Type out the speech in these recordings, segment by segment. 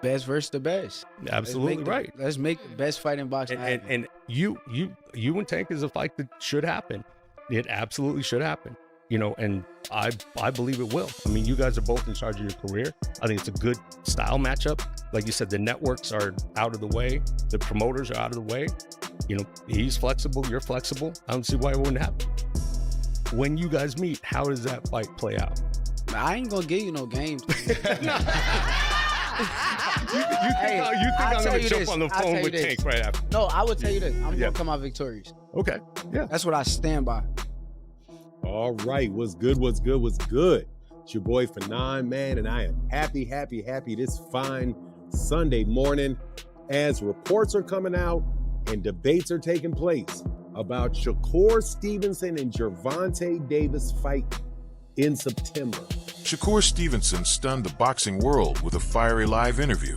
best versus the best. Absolutely right. Let's make the best fight in boxing happen. And you and Tank is a fight that should happen. It absolutely should happen. You know, and I believe it will. I mean, you guys are both in charge of your career. I think it's a good style matchup. Like you said, the networks are out of the way. The promoters are out of the way. You know, he's flexible, you're flexible. I don't see why it wouldn't happen. When you guys meet, how does that fight play out? I ain't gonna give you no games. You think I'm going to jump on the phone with Tank right after? No, I would tell you this. I'm gonna come out victorious. Okay, yeah. That's what I stand by. All right, what's good, what's good, what's good? It's your boy Fanon, man, and I am happy this fine Sunday morning as reports are coming out and debates are taking place about Shakur Stevenson and Gervonta Davis fight in September. Shakur Stevenson stunned the boxing world with a fiery live interview,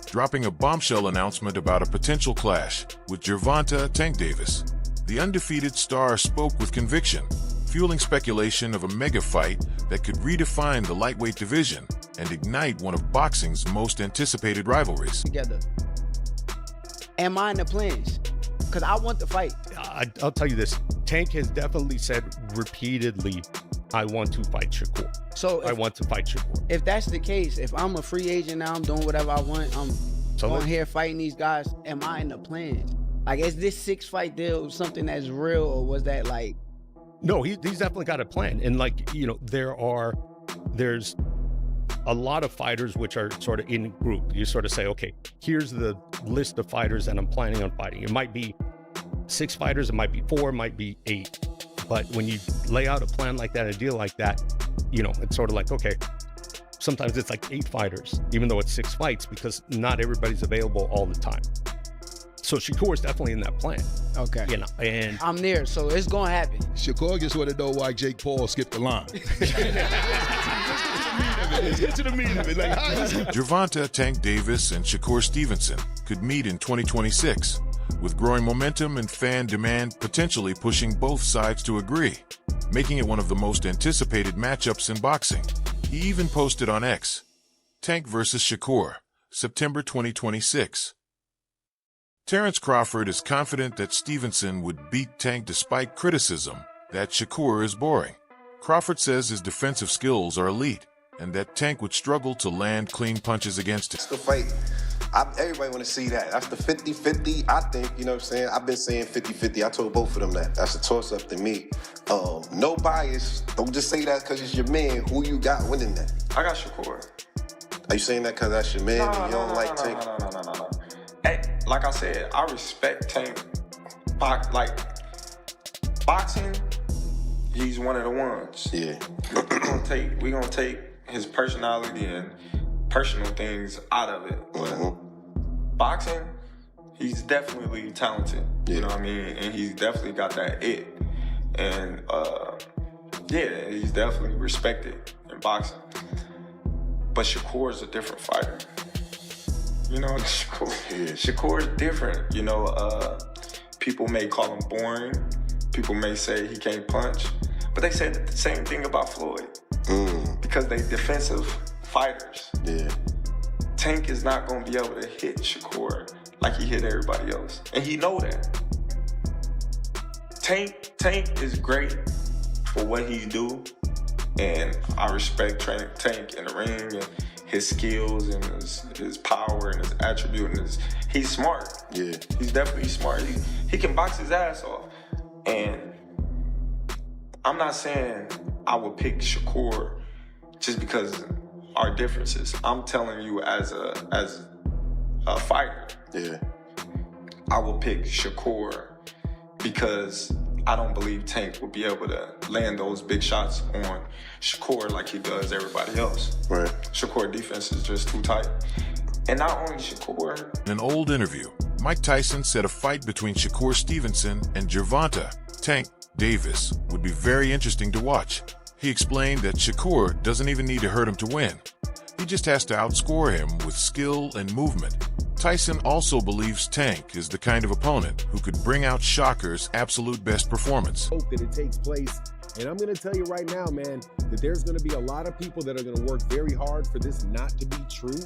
dropping a bombshell announcement about a potential clash with Gervonta Tank Davis. The undefeated star spoke with conviction, fueling speculation of a mega fight that could redefine the lightweight division and ignite one of boxing's most anticipated rivalries. Together. Am I in the plans? Because I want the fight. I'll tell you this. Tank has definitely said repeatedly, I want to fight Shakur. So I want to fight Shakur. If that's the case, if I'm a free agent now, I'm doing whatever I want, I'm on here fighting these guys, am I in the plans? Like, is this 6-fight deal something that's real, or was that like... No, he's definitely got a plan. And like, you know, there's a lot of fighters which are sort of in group. You sort of say, okay, here's the list of fighters that I'm planning on fighting. It might be 6 fighters, it might be 4, it might be 8. But when you lay out a plan like that, a deal like that, you know, it's sort of like, okay, sometimes it's like 8 fighters, even though it's 6 fights, because not everybody's available all the time. So Shakur is definitely in that plan. Okay. You know, and I'm there, so it's gonna happen. Shakur just want to know why Jake Paul skipped the line. Get to the meat of it. Like, Gervonta Tank Davis and Shakur Stevenson could meet in 2026, with growing momentum and fan demand potentially pushing both sides to agree, making it one of the most anticipated matchups in boxing. He even posted on X, Tank versus Shakur, September 2026. Terrence Crawford is confident that Stevenson would beat Tank despite criticism that Shakur is boring. Crawford says his defensive skills are elite and that Tank would struggle to land clean punches against him. That's the fight. Everybody want to see that. That's the 50-50, I think, you know what I'm saying? I've been saying 50-50. I told both of them that. That's a toss-up to me. No bias. Don't just say that because it's your man. Who you got winning that? I got Shakur. Are you saying that because that's your man and you don't like Tank? No. Hey, like I said, I respect Tank. Like, boxing, he's one of the ones. Yeah. we gonna take his personality and personal things out of it. But boxing, he's definitely talented. You know what I mean? And he's definitely got that it. And yeah, he's definitely respected in boxing. But Shakur is a different fighter. You know, Shakur is different. You know, people may call him boring. People may say he can't punch. But they said the same thing about Floyd. Because they defensive fighters. Yeah. Tank is not going to be able to hit Shakur like he hit everybody else. And he know that. Tank is great for what he do. And I respect Tank in the ring and his skills and his power and his attribute and he's smart. Yeah. He's definitely smart. He can box his ass off. And I'm not saying I would pick Shakur just because our differences. I'm telling you as a fighter. Yeah. I will pick Shakur because I don't believe Tank will be able to land those big shots on Shakur like he does everybody else. Right. Shakur defense is just too tight. And not only Shakur. In an old interview, Mike Tyson said a fight between Shakur Stevenson and Gervonta Tank Davis would be very interesting to watch. He explained that Shakur doesn't even need to hurt him to win. He just has to outscore him with skill and movement. Tyson also believes Tank is the kind of opponent who could bring out Shocker's absolute best performance. Hope that it takes place. And I'm going to tell you right now, man, that there's going to be a lot of people that are going to work very hard for this not to be true.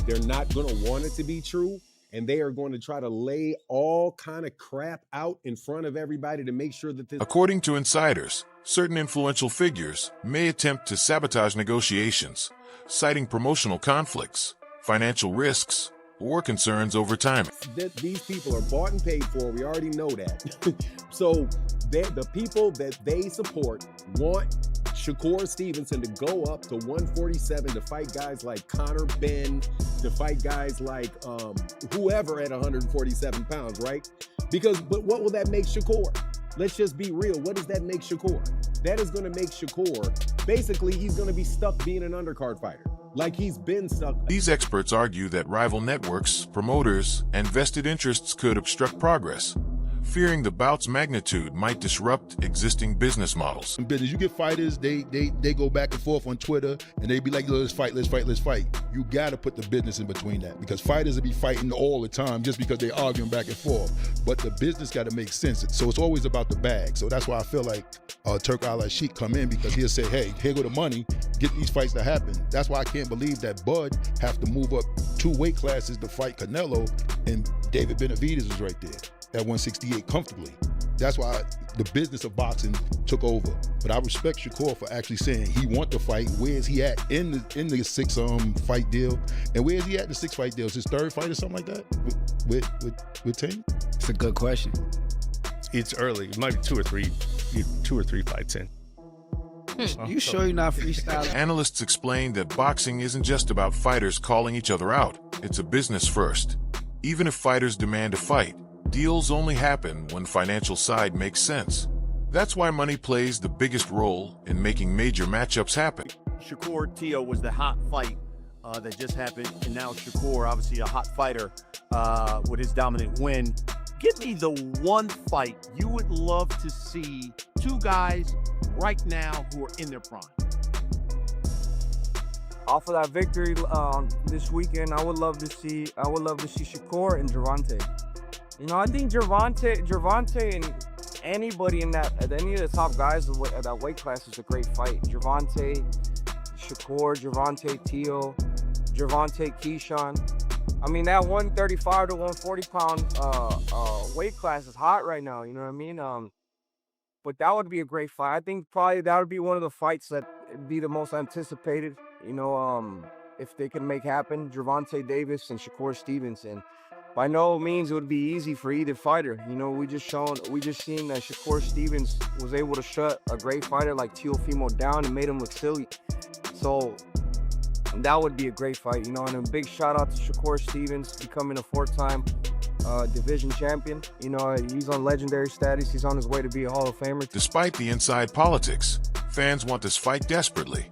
they're not going to want it to be true. And they are going to try to lay all kind of crap out in front of everybody to make sure that this... According to insiders, certain influential figures may attempt to sabotage negotiations, citing promotional conflicts, financial risks, or concerns over timing. These people are bought and paid for. We already know that. So the people that they support want Shakur Stevenson to go up to 147 to fight guys like Conor Ben, to fight guys like whoever at 147 pounds, right? But what will that make Shakur? Let's just be real. What does that make Shakur? That is going to make Shakur, basically, he's going to be stuck being an undercard fighter. Like he's been stuck. These experts argue that rival networks, promoters, and vested interests could obstruct progress, fearing the bout's magnitude might disrupt existing business models. In business, you get fighters, they go back and forth on Twitter, and they be like, let's fight. You gotta put the business in between that, because fighters will be fighting all the time just because they arguing back and forth. But the business gotta make sense. So it's always about the bag. So that's why I feel like Turk Al-Sheikh come in, because he'll say, hey, here go the money, get these fights to happen. That's why I can't believe that Bud have to move up 2 weight classes to fight Canelo, and David Benavidez is right there at 168 comfortably. That's why the business of boxing took over. But I respect Shakur for actually saying he want to fight. Where is he at in the 6 fight deal? And where is he at in the 6 fight deal? Is his 3rd fight or something like that with Tank? It's a good question. It's early. It might be 2 or 3 fights in. You sure you're not freestyling? Analysts explain that boxing isn't just about fighters calling each other out. It's a business first. Even if fighters demand a fight, deals only happen when financial side makes sense. That's why money plays the biggest role in making major matchups happen. Shakur Tio was the hot fight that just happened, and now Shakur, obviously a hot fighter with his dominant win. Give me the one fight you would love to see 2 guys right now who are in their prime. Off of that victory this weekend, I would love to see Shakur and Gervonta. You know, I think Gervonta and anybody in any of the top guys at that weight class is a great fight. Gervonta, Shakur, Gervonta Tio, Gervonta Keyshawn. I mean, that 135 to 140 pound weight class is hot right now. You know what I mean? But that would be a great fight. I think probably that would be one of the fights that would be the most anticipated. You know, if they can make happen, Gervonta Davis and Shakur Stevenson. By no means it would be easy for either fighter. You know, we just seen that Shakur Stevens was able to shut a great fighter like Teofimo down and made him look silly. So that would be a great fight, you know. And a big shout out to Shakur Stevens becoming a 4-time division champion. You know, he's on legendary status. He's on his way to be a Hall of Famer. Despite the inside politics, fans want this fight desperately.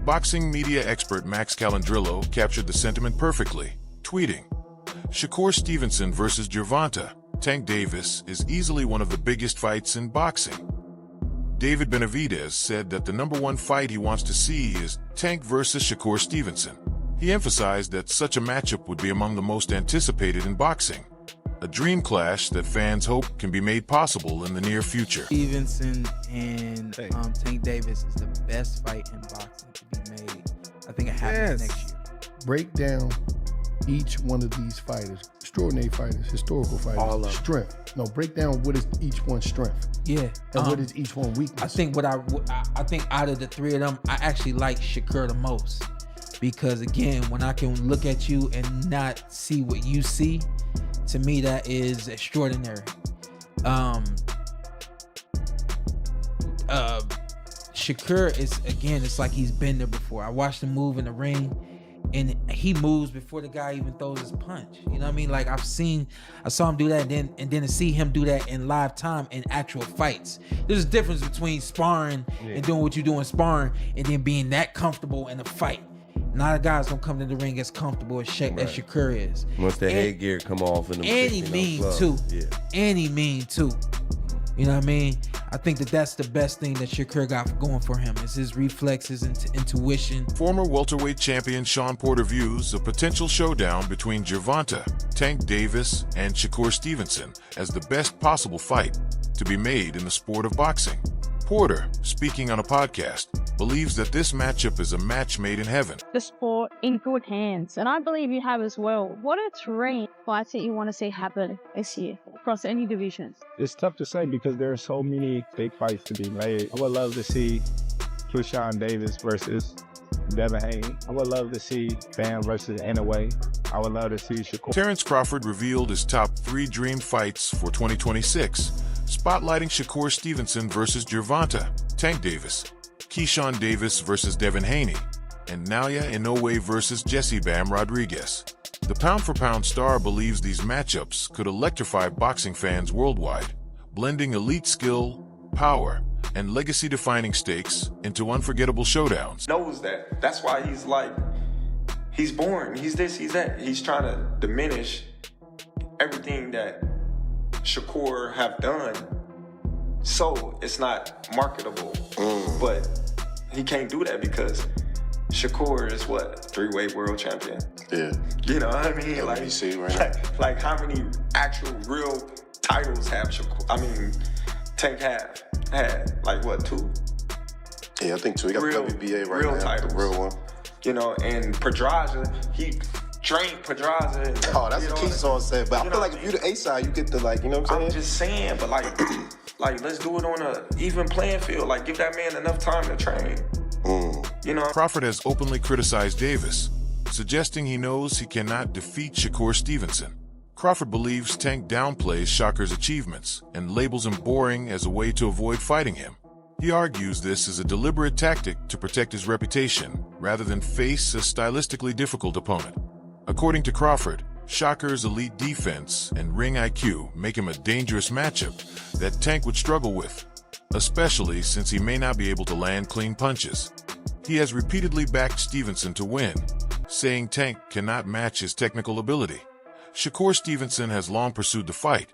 Boxing media expert Max Calandrillo captured the sentiment perfectly, tweeting, Shakur Stevenson versus Gervonta, Tank Davis is easily one of the biggest fights in boxing. David Benavidez said that the #1 fight he wants to see is Tank versus Shakur Stevenson. He emphasized that such a matchup would be among the most anticipated in boxing, a dream clash that fans hope can be made possible in the near future. Stevenson and Tank Davis is the best fight in boxing to be made. I think it happens next year. Break down each one of these fighters, extraordinary fighters, historical fighters, all of strength. No, break down what is each one's strength. Yeah. And what is each one weakness. I think I think out of the 3 of them, I actually like Shakur the most. Because again, when I can look at you and not see what you see, to me that is extraordinary. Shakur is, again, it's like he's been there before. I watched him move in the ring, and he moves before the guy even throws his punch. You know what I mean? Like I saw him do that, and then to see him do that in live time in actual fights. There's a difference between sparring and doing what you do in sparring, and then being that comfortable in a fight. Not a guy's gonna come to the ring as comfortable as Shakur is. Once the headgear come off in the and he mean too. Yeah. And he mean too. You know what I mean? I think that's the best thing that Shakur got going for him is his reflexes and intuition. Former welterweight champion Sean Porter views a potential showdown between Gervonta, Tank Davis, and Shakur Stevenson as the best possible fight to be made in the sport of boxing. Porter, speaking on a podcast, believes that this matchup is a match made in heaven. The sport in good hands, and I believe you have as well. What are 3 fights that you want to see happen this year across any divisions? It's tough to say because there are so many big fights to be made. I would love to see Keyshawn Davis versus Devin Haney. I would love to see Bam versus Inouye. I would love to see Shakur. Terrence Crawford revealed his top 3 dream fights for 2026, spotlighting Shakur Stevenson versus Gervonta, Tank Davis, Keyshawn Davis versus Devin Haney, and Nalia Inoue versus Jesse Bam Rodriguez. The pound-for-pound star believes these matchups could electrify boxing fans worldwide, blending elite skill, power, and legacy-defining stakes into unforgettable showdowns. Knows that. That's why he's like, he's boring, he's this, he's that. He's trying to diminish everything that Shakur have done, so it's not marketable. But he can't do that because Shakur is what, 3-weight world champion. Yeah. You know what I mean? Like, you see right now. Like how many actual real titles have Shakur? I mean, Tank had like what, 2? Yeah, I think 2. He got real, WBA right real now, titles. the real one. You know, and Pedraza, he drank Pedraza. And, oh, that's what Keyshawn said. But I feel like if you're the A side, you get the, like, you know what I'm saying? I'm just saying, but like let's do it on a even playing field. Like, give that man enough time to train. You know, Crawford has openly criticized Davis, suggesting he knows he cannot defeat Shakur Stevenson. Crawford believes Tank downplays Shakur's achievements and labels him boring as a way to avoid fighting him. He argues this is a deliberate tactic to protect his reputation rather than face a stylistically difficult opponent. According to Crawford, Shakur's elite defense and ring IQ make him a dangerous matchup that Tank would struggle with, especially since he may not be able to land clean punches. He has repeatedly backed Stevenson to win, saying Tank cannot match his technical ability. Shakur Stevenson has long pursued the fight,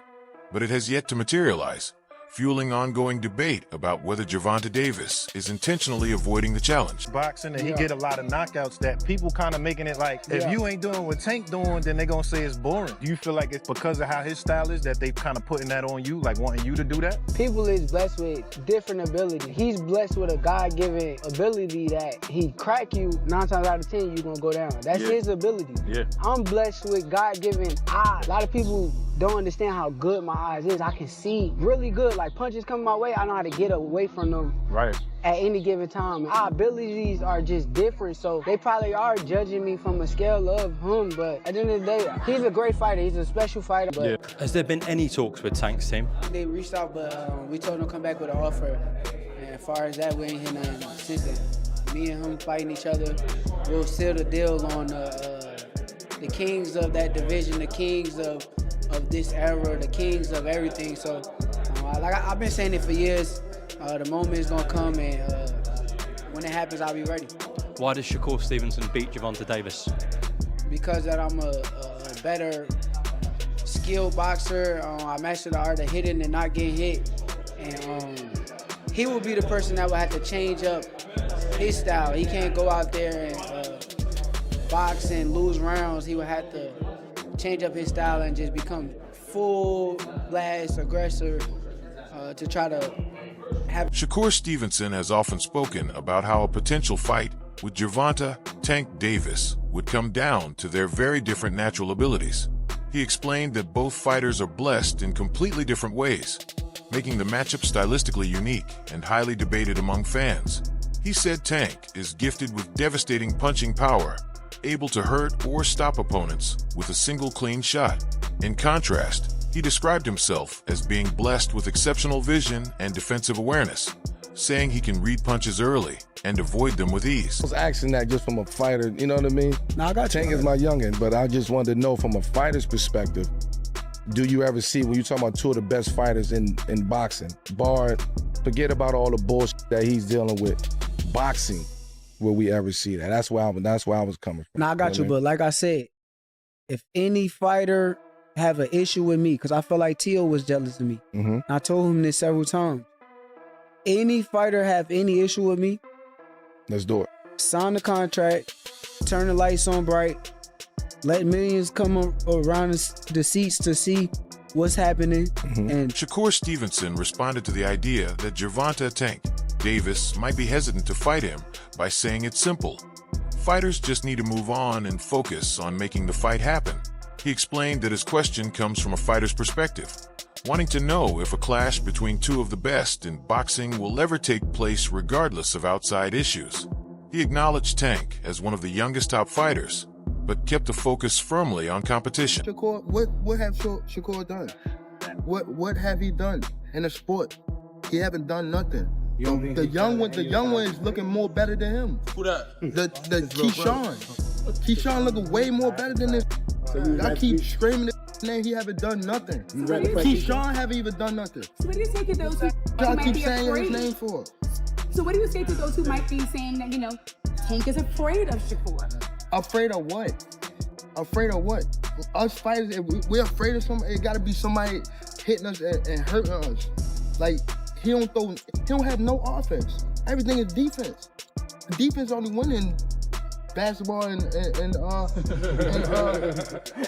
but it has yet to materialize, fueling ongoing debate about whether Gervonta Davis is intentionally avoiding the challenge. Boxing, and he get a lot of knockouts that people kind of making it like, if you ain't doing what Tank doing, then they gonna say it's boring. Do you feel like it's because of how his style is that they kind of putting that on you, like wanting you to do that? People is blessed with different ability. He's blessed with a God-given ability that he crack you 9 times out of 10, you gonna go down. That's his ability. I'm blessed with God-given eyes. A lot of people don't understand how good my eyes is. I can see really good. Like, punches coming my way, I know how to get away from them at any given time. Our abilities are just different, so they probably are judging me from a scale of him, but at the end of the day, he's a great fighter. He's a special fighter. But Has there been any talks with Tank's team? they reached out, but we told them to come back with an offer. And as far as that, we ain't hear nothing since then. Me and him fighting each other, we'll seal the deal on the kings of that division, the kings of this era, the kings of everything. So, like I've been saying it for years, the moment is gonna come, and when it happens, I'll be ready. Why does Shakur Stevenson beat Gervonta Davis? Because that I'm a better skilled boxer. I mastered the art of hitting and not getting hit, and he will be the person that will have to change up his style. He can't go out there and box and lose rounds. He will have to change up his style and just become full blast aggressor to try to have. Shakur Stevenson has often spoken about how a potential fight with Gervonta Tank Davis would come down to their very different natural abilities. He explained that both fighters are blessed in completely different ways, making the matchup stylistically unique and highly debated among fans. He said Tank is gifted with devastating punching power, able to hurt or stop opponents with a single clean shot. In contrast, he described himself as being blessed with exceptional vision and defensive awareness, saying he can read punches early and avoid them with ease. I was asking that just from a fighter, you know what I mean? No, I got Tank is my youngin', but I just wanted to know from a fighter's perspective, do you ever see, when you talk about 2 of the best fighters in boxing, forget about all the bullshit that he's dealing with, boxing, will we ever see that? That's where I was coming from. Nah, I got you, but like I said, if any fighter have an issue with me, because I feel like Tio was jealous of me. I told him this several times. Any fighter have any issue with me, let's do it. Sign the contract, turn the lights on bright, let millions come around the seats to see what's happening. And Shakur Stevenson responded to the idea that Gervonta Tank Davis might be hesitant to fight him by saying it's simple. Fighters just need to move on and focus on making the fight happen. He explained that his question comes from a fighter's perspective, wanting to know if a clash between two of the best in boxing will ever take place regardless of outside issues. He acknowledged Tank as one of the youngest top fighters, but kept the focus firmly on competition. Shakur, what have Shakur done? What have he done in the sport? He haven't done nothing. The young one is looking more better than him. Who that? The Keyshawn. Keyshawn looking way more better than this. I keep screaming his name. He haven't done nothing. Keyshawn haven't even done nothing. So what do you say to those who Y'all might keep be saying afraid? his name for? So what do you say to those who might be saying that, Tank is afraid of Shakur? Afraid of what? Afraid of what? Us fighters, if we're afraid of somebody, it gotta be somebody hitting us and hurting us. Like, he don't have no offense. Everything is defense. Defense only winning basketball and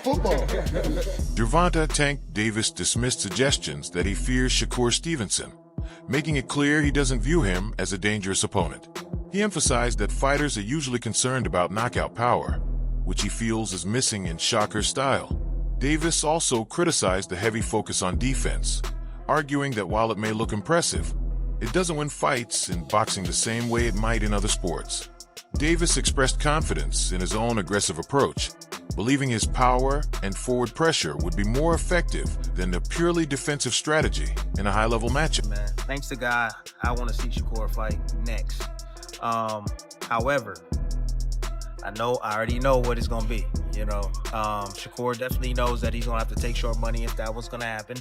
football. Gervonta Tank Davis dismissed suggestions that he fears Shakur Stevenson, making it clear he doesn't view him as a dangerous opponent. He emphasized that fighters are usually concerned about knockout power, which he feels is missing in Shackur's style. Davis also criticized the heavy focus on defense, arguing that while it may look impressive, it doesn't win fights in boxing the same way it might in other sports. Davis expressed confidence in his own aggressive approach, believing his power and forward pressure would be more effective than the purely defensive strategy in a high-level matchup. Man, thanks to God, I want to see Shakur fight next. However, I already know what it's gonna be. Shakur definitely knows that he's gonna have to take short money if that was gonna happen.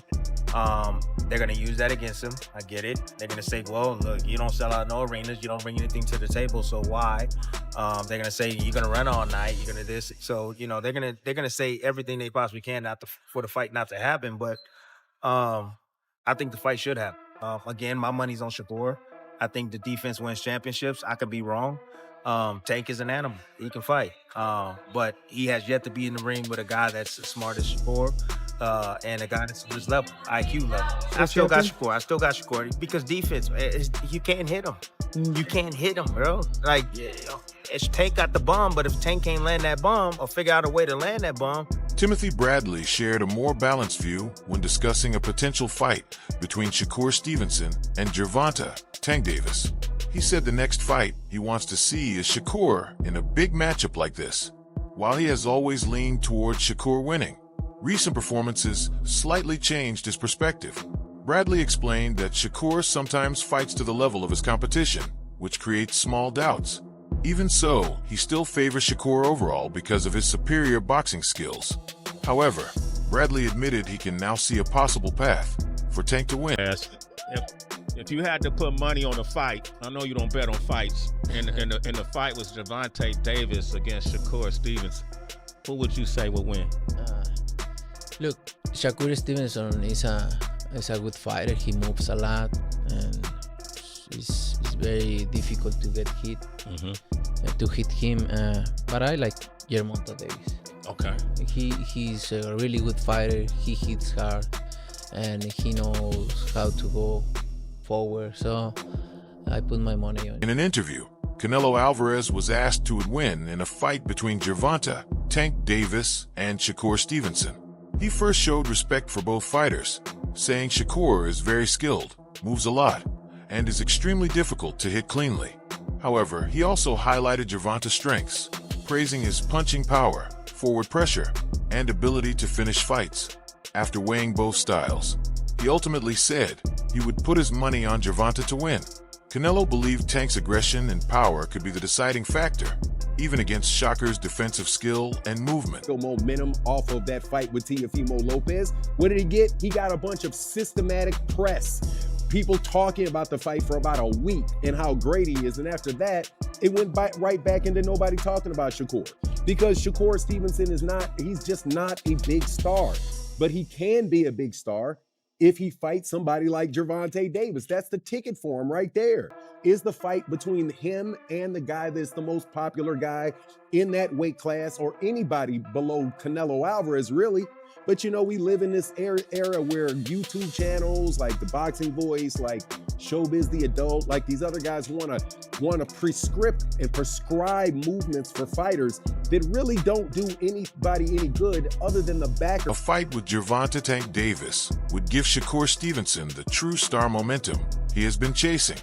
They're gonna use that against him. I get it. They're gonna say, well, look, you don't sell out no arenas, you don't bring anything to the table, so why? They're gonna say you're gonna run all night, you're gonna this. So they're gonna say everything they possibly can for the fight not to happen. But I think the fight should happen. Again, my money's on Shakur. I think the defense wins championships. I could be wrong. Tank is an animal. He can fight. But he has yet to be in the ring with a guy that's as smart as Shakur, and a guy that's at his level, IQ level. I still got Shakur because defense, you can't hit him. You can't hit him, bro. Like, Tank got the bomb, but if Tank can't land that bomb or figure out a way to land that bomb. Timothy Bradley shared a more balanced view when discussing a potential fight between Shakur Stevenson and Gervonta Tank Davis. He said the next fight he wants to see is Shakur in a big matchup like this. While he has always leaned towards Shakur winning, recent performances slightly changed his perspective. Bradley explained that Shakur sometimes fights to the level of his competition, which creates small doubts. Even so, he still favors Shakur overall because of his superior boxing skills. However, Bradley admitted he can now see a possible path for Tank to win. Yes. If you had to put money on a fight, I know you don't bet on fights, and the fight was Gervonta Davis against Shakur Stevenson, who would you say would win? Look, Shakur Stevenson is a good fighter. He moves a lot, and it's very difficult to get hit, to hit him. But I like Gervonta Davis. Okay. He's a really good fighter. He hits hard, and he knows how to go forward. So I put my money on it. In an interview, Canelo Alvarez was asked who would win in a fight between Gervonta Tank Davis and Shakur Stevenson. He first showed respect for both fighters, saying Shakur is very skilled, moves a lot, and is extremely difficult to hit cleanly. However, he also highlighted Gervonta's strengths, praising his punching power, forward pressure, and ability to finish fights. After weighing both styles, he ultimately said he would put his money on Gervonta to win. Canelo believed Tank's aggression and power could be the deciding factor, even against Shackur's defensive skill and movement. Momentum off of that fight with Teofimo Lopez. What did he get? He got a bunch of systematic press. People talking about the fight for about a week and how great he is. And after that, it went right back into nobody talking about Shakur. Because Shakur Stevenson he's just not a big star. But he can be a big star if he fights somebody like Gervonta Davis. That's the ticket for him right there. Is the fight between him and the guy that's the most popular guy in that weight class, or anybody below Canelo Alvarez, really. But you know, we live in this era where YouTube channels like The Boxing Voice, like Showbiz the Adult, like these other guys want to prescript and prescribe movements for fighters that really don't do anybody any good other than the backer. A fight with Gervonta Tank Davis would give Shakur Stevenson the true star momentum he has been chasing.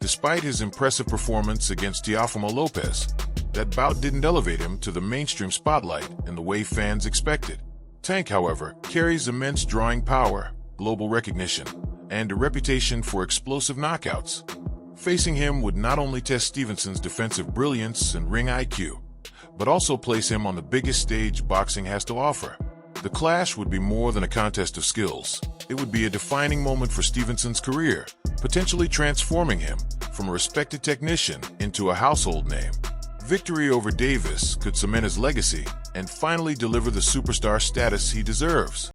Despite his impressive performance against Teofimo Lopez, that bout didn't elevate him to the mainstream spotlight in the way fans expected. Tank, however, carries immense drawing power, global recognition, and a reputation for explosive knockouts. Facing him would not only test Stevenson's defensive brilliance and ring IQ, but also place him on the biggest stage boxing has to offer. The clash would be more than a contest of skills. It would be a defining moment for Stevenson's career, potentially transforming him from a respected technician into a household name. Victory over Davis could cement his legacy and finally deliver the superstar status he deserves.